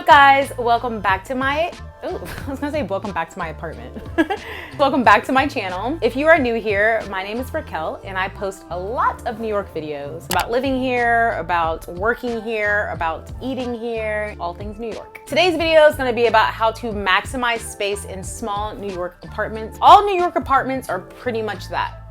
up, guys? Welcome back to my welcome back to my apartment. Welcome back to my channel. If you are new here, my name is Raquel and I post a lot of New York videos about living here, about working here, about eating here, all things New York. Today's video is going to be about how to maximize space in small New York apartments. All New York apartments are pretty much that.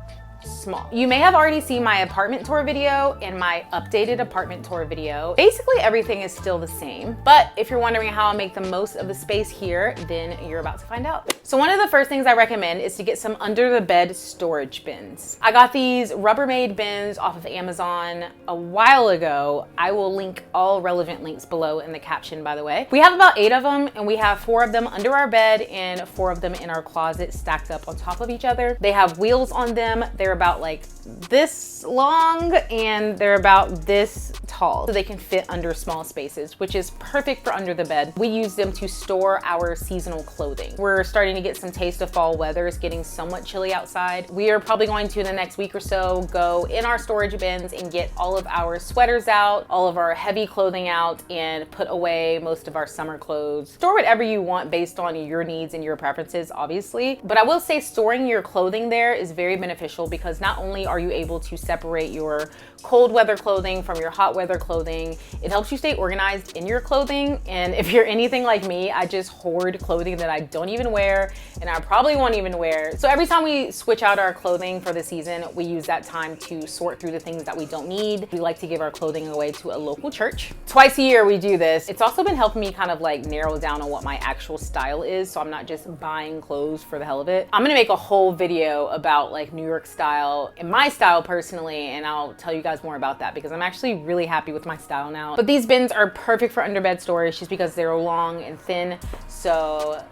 Small. You may have already seen my apartment tour video and my updated apartment tour video. Basically everything is still the same, but if you're wondering how I make the most of the space here, then you're about to find out. So one of the first things I recommend is to get some under the bed storage bins. I got these Rubbermaid bins off of Amazon a while ago. I will link all relevant links below in the caption, by the way. We have about 8 of them and we have 4 of them under our bed and 4 of them in our closet stacked up on top of each other. They have wheels on them. They're about like this long and they're about this tall, so they can fit under small spaces, which is perfect for under the bed. We use them to store our seasonal clothing. We're starting to get some taste of fall weather. It's getting somewhat chilly outside. We are probably going to, in the next week or so, go in our storage bins and get all of our sweaters out, all of our heavy clothing out, and put away most of our summer clothes. Store whatever you want based on your needs and your preferences, obviously. But I will say storing your clothing there is very beneficial because not only are you able to separate your cold weather clothing from your hot weather clothing, it helps you stay organized in your clothing. And if you're anything like me, I just hoard clothing that I don't even wear and I probably won't even wear. So every time we switch out our clothing for the season, we use that time to sort through the things that we don't need. We like to give our clothing away to a local church. Twice a year we do this. It's also been helping me kind of like narrow down on what my actual style is, so I'm not just buying clothes for the hell of it. I'm gonna make a whole video about like New York style and my style personally, and I'll tell you guys more about that because I'm actually really happy with my style now. But these bins are perfect for underbed storage just because they're long and thin, so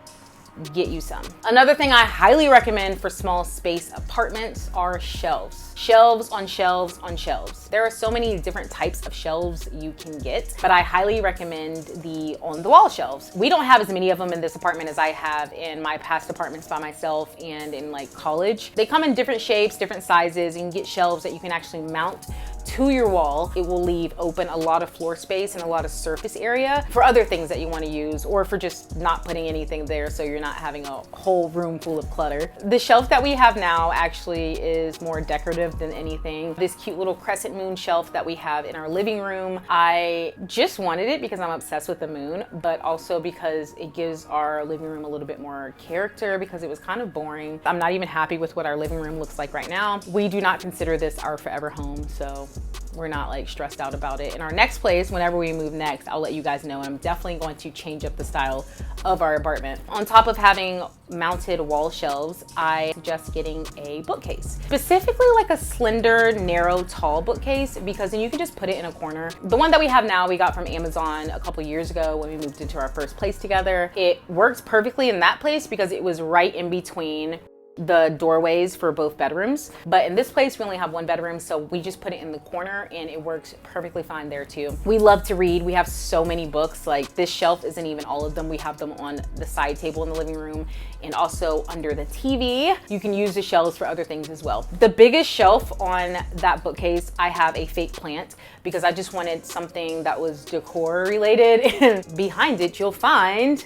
get you some. Another thing I highly recommend for small space apartments are shelves. Shelves on shelves on shelves. There are so many different types of shelves you can get, but I highly recommend the on-the-wall shelves. We don't have as many of them in this apartment as I have in my past apartments by myself and in like college. They come in different shapes, different sizes, and you can get shelves that you can actually mount to your wall. It will leave open a lot of floor space and a lot of surface area for other things that you want to use, or for just not putting anything there so you're not having a whole room full of clutter. The shelf that we have now actually is more decorative than anything. This cute little crescent moon shelf that we have in our living room, I just wanted it because I'm obsessed with the moon, but also because it gives our living room a little bit more character because it was kind of boring. I'm not even happy with what our living room looks like right now. We do not consider this our forever home, so we're not like stressed out about it. In our next place, whenever we move next, I'll let you guys know, and I'm definitely going to change up the style of our apartment. On top of having mounted wall shelves, I suggest getting a bookcase. Specifically like a slender, narrow, tall bookcase, because then you can just put it in a corner. The one that we have now, we got from Amazon a couple years ago when we moved into our first place together. It works perfectly in that place because it was right in between the doorways for both bedrooms. But in this place, we only have one bedroom, so we just put it in the corner and it works perfectly fine there too. We love to read. We have so many books. Like this shelf isn't even all of them. We have them on the side table in the living room and also under the TV. You can use the shelves for other things as well. The biggest shelf on that bookcase, I have a fake plant because I just wanted something that was decor related. And behind it, you'll find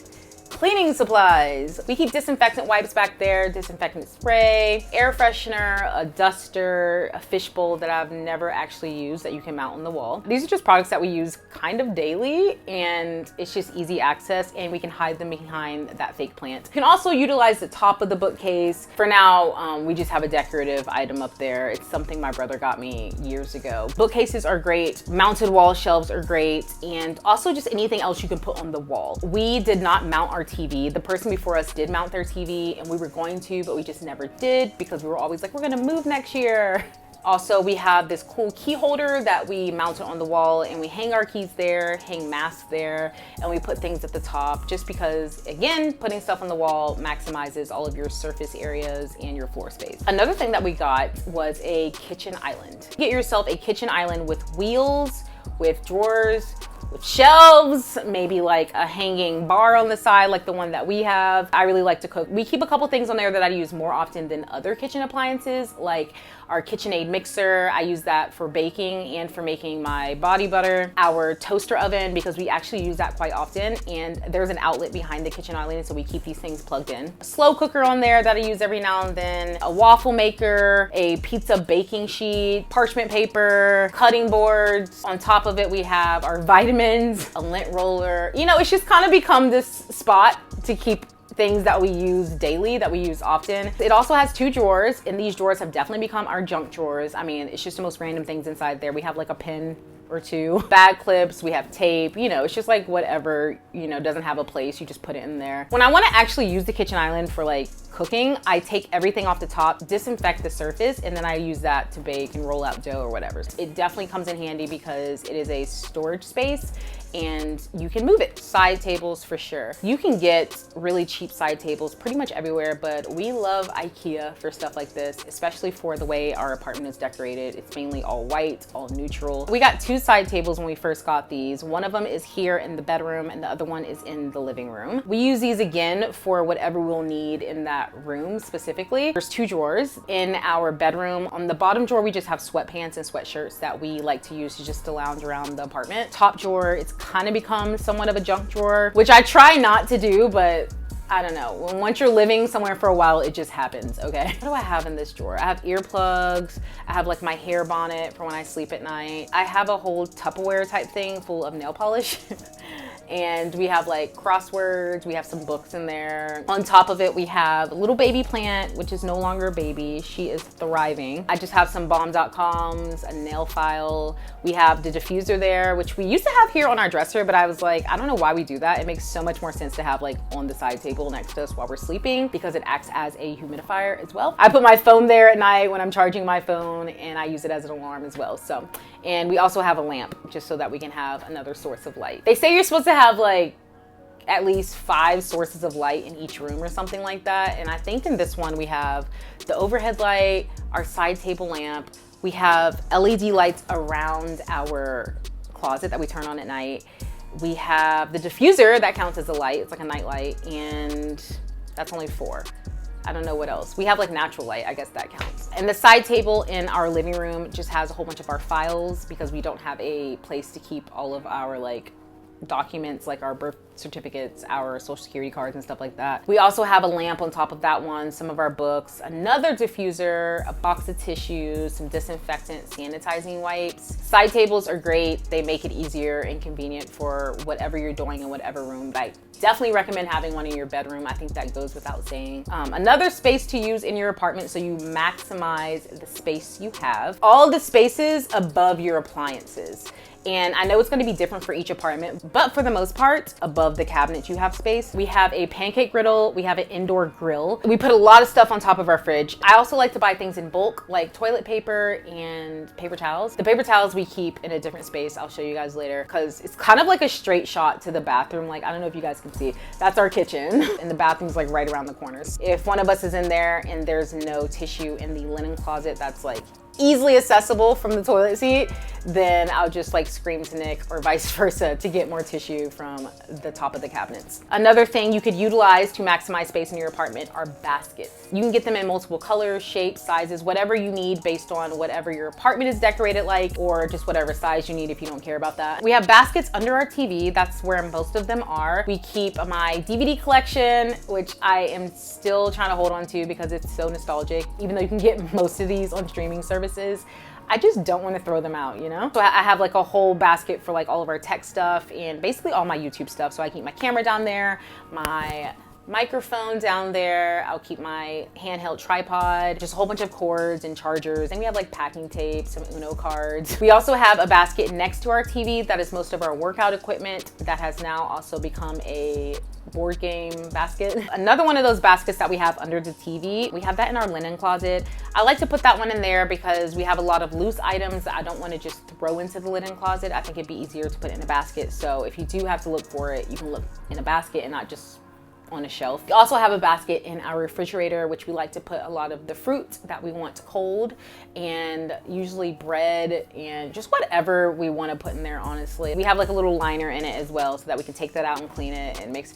cleaning supplies. We keep disinfectant wipes back there, disinfectant spray, air freshener, a duster, a fishbowl that I've never actually used that you can mount on the wall. These are just products that we use kind of daily, and it's just easy access, and we can hide them behind that fake plant. You can also utilize the top of the bookcase. For now, we just have a decorative item up there. It's something my brother got me years ago. Bookcases are great, mounted wall shelves are great, and also just anything else you can put on the wall. We did not mount our TV. The person before us did mount their TV and we were going to, but we just never did because we were always like, we're gonna move next year. Also, we have this cool key holder that we mounted on the wall and we hang our keys there, hang masks there, and we put things at the top just because, again, putting stuff on the wall maximizes all of your surface areas and your floor space. Another thing that we got was a kitchen island. Get yourself a kitchen island with wheels, with drawers, with shelves, maybe like a hanging bar on the side like the one that we have. I really like to cook. We keep a couple things on there that I use more often than other kitchen appliances, like our KitchenAid mixer. I use that for baking and for making my body butter. Our toaster oven, because we actually use that quite often, and there's an outlet behind the kitchen island, so we keep these things plugged in. A slow cooker on there that I use every now and then, a waffle maker, a pizza baking sheet, parchment paper, cutting boards. On top of it, we have our vitamins, a lint roller. You know, it's just kind of become this spot to keep things that we use daily, that we use often. It also has 2 drawers, and these drawers have definitely become our junk drawers. I mean, it's just the most random things inside there. We have like a pen or 2, bag clips, we have tape, you know, it's just like whatever, you know, doesn't have a place, you just put it in there. When I want to actually use the kitchen island for like cooking, I take everything off the top, disinfect the surface, and then I use that to bake and roll out dough or whatever. It definitely comes in handy because it is a storage space and you can move it. Side tables for sure. You can get really cheap side tables pretty much everywhere, but we love IKEA for stuff like this, especially for the way our apartment is decorated. It's mainly all white, all neutral. We got 2 side tables when we first got these. One of them is here in the bedroom and the other one is in the living room. We use these again for whatever we'll need in that room specifically. There's 2 drawers in our bedroom. On the bottom drawer, we just have sweatpants and sweatshirts that we like to use to lounge around the apartment. Top drawer, it's kind of become somewhat of a junk drawer, which I try not to do, but I don't know. Once you're living somewhere for a while, it just happens, okay? What do I have in this drawer? I have earplugs. I have like my hair bonnet for when I sleep at night. I have a whole Tupperware type thing full of nail polish. And we have like crosswords, we have some books in there. On top of it, we have a little baby plant, which is no longer a baby. She is thriving. I just have some bomb.coms, a nail file. We have the diffuser there, which we used to have here on our dresser, but I was like, I don't know why we do that. It makes so much more sense to have like on the side table next to us while we're sleeping because it acts as a humidifier as well. I put my phone there at night when I'm charging my phone and I use it as an alarm as well. So, and we also have a lamp just so that we can have another source of light. They say you're supposed to have like at least 5 sources of light in each room or something like that. And I think in this one we have the overhead light, our side table lamp, we have LED lights around our closet that we turn on at night. We have the diffuser that counts as a light, it's like a night light, and that's only 4. I don't know what else. We have like natural light, I guess that counts. And the side table in our living room just has a whole bunch of our files because we don't have a place to keep all of our like documents, like our birth certificates, our social security cards and stuff like that. We also have a lamp on top of that one, some of our books, another diffuser, a box of tissues, some disinfectant sanitizing wipes. Side tables are great. They make it easier and convenient for whatever you're doing in whatever room. But I definitely recommend having one in your bedroom. I think that goes without saying. Another space to use in your apartment so you maximize the space you have. All the spaces above your appliances. And I know it's gonna be different for each apartment, but for the most part, above the cabinets you have space. We have a pancake griddle, we have an indoor grill. We put a lot of stuff on top of our fridge. I also like to buy things in bulk, like toilet paper and paper towels. The paper towels we keep in a different space, I'll show you guys later, because it's kind of like a straight shot to the bathroom. Like, I don't know if you guys can see, that's our kitchen, and the bathroom's like right around the corners. If one of us is in there and there's no tissue in the linen closet that's like easily accessible from the toilet seat, then I'll just like scream to Nick or vice versa to get more tissue from the top of the cabinets. Another thing you could utilize to maximize space in your apartment are baskets. You can get them in multiple colors, shapes, sizes, whatever you need based on whatever your apartment is decorated like, or just whatever size you need if you don't care about that. We have baskets under our TV. That's where most of them are. We keep my DVD collection, which I am still trying to hold on to because it's so nostalgic, even though you can get most of these on streaming services. I just don't want to throw them out, you know? So I have like a whole basket for like all of our tech stuff and basically all my YouTube stuff. So I keep my camera down there, my microphone down there. I'll keep my handheld tripod, just a whole bunch of cords and chargers. And we have like packing tape, some Uno cards. We also have a basket next to our TV that is most of our workout equipment that has now also become a board game basket. Another one of those baskets that we have under the TV, we have that in our linen closet. I like to put that one in there because we have a lot of loose items that I don't want to just throw into the linen closet. I think it'd be easier to put it in a basket. So if you do have to look for it, you can look in a basket and not just on a shelf. We also have a basket in our refrigerator, which we like to put a lot of the fruit that we want cold, and usually bread and just whatever we want to put in there, honestly. We have like a little liner in it as well so that we can take that out and clean it. It makes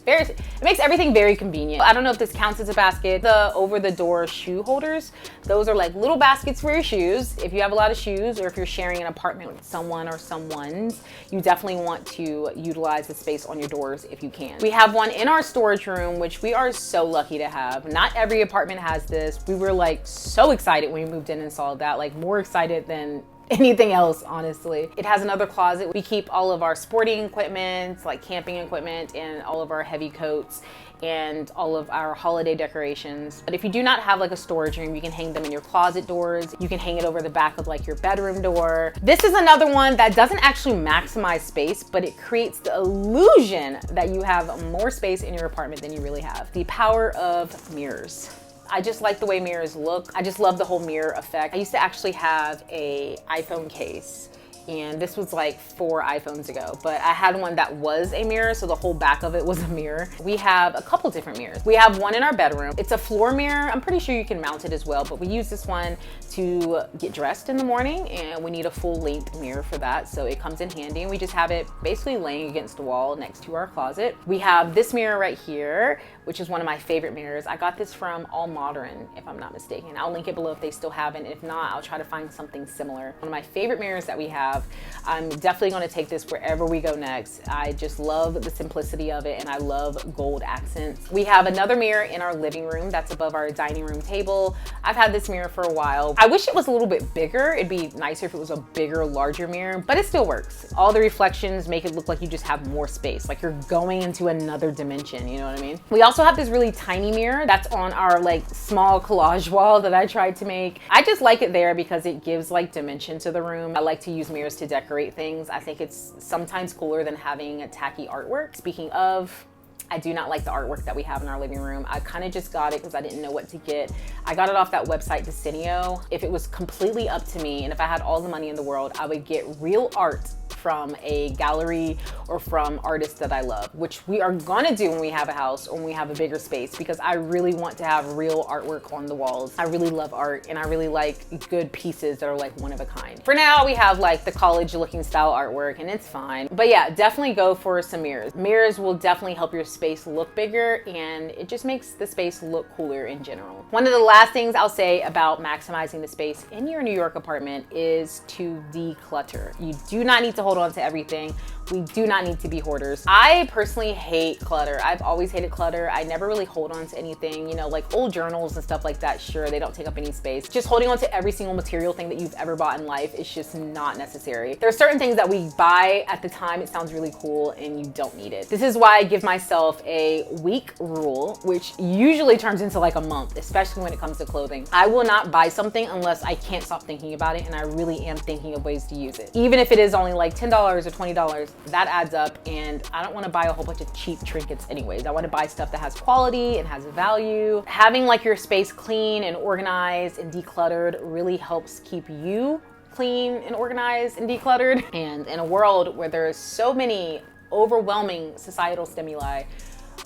everything very convenient. I don't know if this counts as a basket. The over-the-door shoe holders, those are like little baskets for your shoes. If you have a lot of shoes, or if you're sharing an apartment with someone or someone's, you definitely want to utilize the space on your doors if you can. We have one in our storage room, which we are so lucky to have. Not every apartment has this. We were like so excited when we moved in and saw that, like more excited than anything else, honestly. It has another closet. We keep all of our sporting equipment, like camping equipment, and all of our heavy coats and all of our holiday decorations. But if you do not have like a storage room, you can hang them in your closet doors. You can hang it over the back of like your bedroom door. This is another one that doesn't actually maximize space, but it creates the illusion that you have more space in your apartment than you really have. The power of mirrors. I just like the way mirrors look. I just love the whole mirror effect. I used to actually have a iPhone case, and this was like 4 iPhones ago, but I had one that was a mirror, so the whole back of it was a mirror. We have a couple different mirrors. We have one in our bedroom. It's a floor mirror. I'm pretty sure you can mount it as well, but we use this one to get dressed in the morning, and we need a full length mirror for that, so it comes in handy, and we just have it basically laying against the wall next to our closet. We have this mirror right here, which is one of my favorite mirrors. I got this from All Modern, if I'm not mistaken. I'll link it below if they still have it. If not, I'll try to find something similar. One of my favorite mirrors that we have. I'm definitely gonna take this wherever we go next. I just love the simplicity of it, and I love gold accents. We have another mirror in our living room that's above our dining room table. I've had this mirror for a while. I wish it was a little bit bigger. It'd be nicer if it was a bigger, larger mirror, but it still works. All the reflections make it look like you just have more space, like you're going into another dimension, you know what I mean? We also have this really tiny mirror that's on our like small collage wall that I tried to make. I just like it there because it gives like dimension to the room. I like to use mirrors to decorate things. I think it's sometimes cooler than having a tacky artwork. Speaking of, I do not like the artwork that we have in our living room. I kind of just got it because I didn't know what to get. I got it off that website, Decenio. If it was completely up to me, and if I had all the money in the world, I would get real art from a gallery or from artists that I love, which we are gonna do when we have a house or when we have a bigger space, because I really want to have real artwork on the walls. I really love art, and I really like good pieces that are like one of a kind. For now, we have like the college looking style artwork, and it's fine. But yeah, definitely go for some mirrors. Mirrors will definitely help your space look bigger, and it just makes the space look cooler in general. One of the last things I'll say about maximizing the space in your New York apartment is to declutter. You do not need to hold on to everything. We do not need to be hoarders. I personally hate clutter. I've always hated clutter. I never really hold on to anything, you know, like old journals and stuff like that. Sure, they don't take up any space. Just holding on to every single material thing that you've ever bought in life is just not necessary. There are certain things that we buy at the time, it sounds really cool, and you don't need it. This is why I give myself a week rule, which usually turns into like a month, especially when it comes to clothing. I will not buy something unless I can't stop thinking about it and I really am thinking of ways to use it. Even if it is only like $10 or $20, that adds up, and I don't want to buy a whole bunch of cheap trinkets anyways. I want to buy stuff that has quality and has value. Having like your space clean and organized and decluttered really helps keep you clean and organized and decluttered. And in a world where there's so many overwhelming societal stimuli,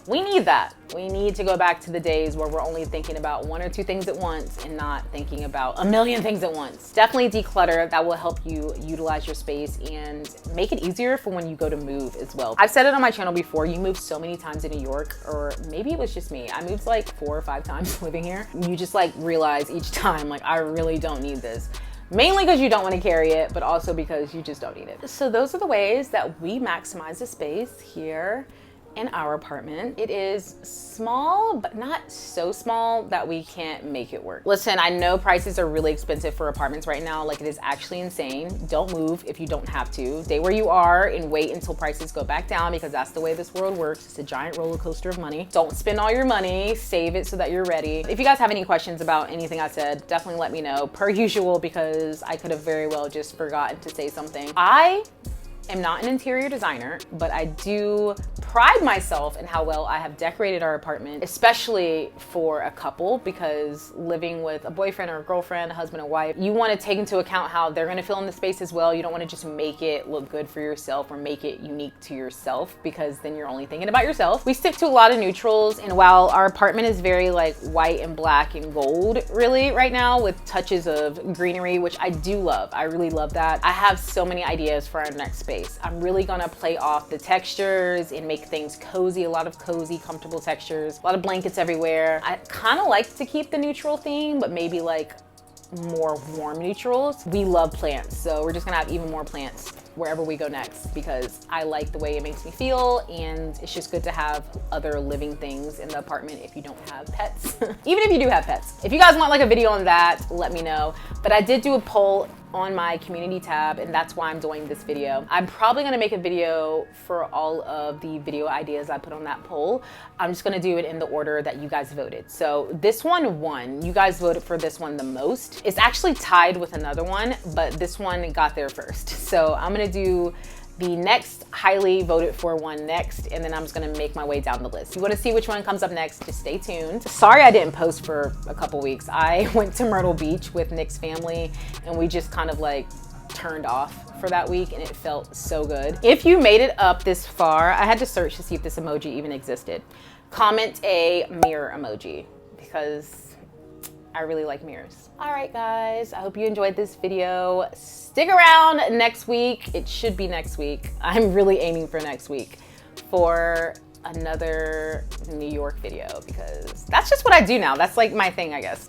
we need that. We need to go back to the days where we're only thinking about 1 or 2 things at once and not thinking about a million things at once. Definitely declutter. That will help you utilize your space and make it easier for when you go to move as well. I've said it on my channel before, you move so many times in New York, or maybe it was just me. I moved like 4 or 5 times living here. You just like realize each time, like, I really don't need this. Mainly because you don't want to carry it, but also because you just don't need it. So those are the ways that we maximize the space here in our apartment. It is small, but not so small that we can't make it work. Listen, I know prices are really expensive for apartments right now. Like, it is actually insane. Don't move if you don't have to. Stay where you are and wait until prices go back down, because that's the way this world works. It's a giant roller coaster of money. Don't spend all your money, save it so that you're ready. If you guys have any questions about anything I said, definitely let me know, per usual, because I could have very well just forgotten to say something. I am not an interior designer, but I do pride myself in how well I have decorated our apartment, especially for a couple, because living with a boyfriend or a girlfriend, a husband and wife, you want to take into account how they're going to feel in the space as well. You don't want to just make it look good for yourself or make it unique to yourself, because then you're only thinking about yourself. We stick to a lot of neutrals, and while our apartment is very like white and black and gold really right now with touches of greenery, which I do love. I really love that. I have so many ideas for our next space. I'm really gonna play off the textures and make things cozy, a lot of cozy, comfortable textures, a lot of blankets everywhere. I kind of like to keep the neutral theme, but maybe like more warm neutrals. We love plants, so we're just gonna have even more plants wherever we go next, because I like the way it makes me feel, and it's just good to have other living things in the apartment if you don't have pets. Even if you do have pets. If you guys want like a video on that, let me know. But I did do a poll on my community tab, and that's why I'm doing this video. I'm probably gonna make a video for all of the video ideas I put on that poll. I'm just gonna do it in the order that you guys voted. So this one won. You guys voted for this one the most. It's actually tied with another one, but this one got there first. So I'm gonna do the next highly voted for one next, and then I'm just gonna make my way down the list. If you wanna see which one comes up next, just stay tuned. Sorry I didn't post for a couple weeks. I went to Myrtle Beach with Nick's family, and we just kind of like turned off for that week, and it felt so good. If you made it up this far, I had to search to see if this emoji even existed. Comment a mirror emoji, because I really like mirrors. All right, guys, I hope you enjoyed this video. Stick around next week. It should be next week. I'm really aiming for next week for another New York video, because that's just what I do now. That's like my thing, I guess.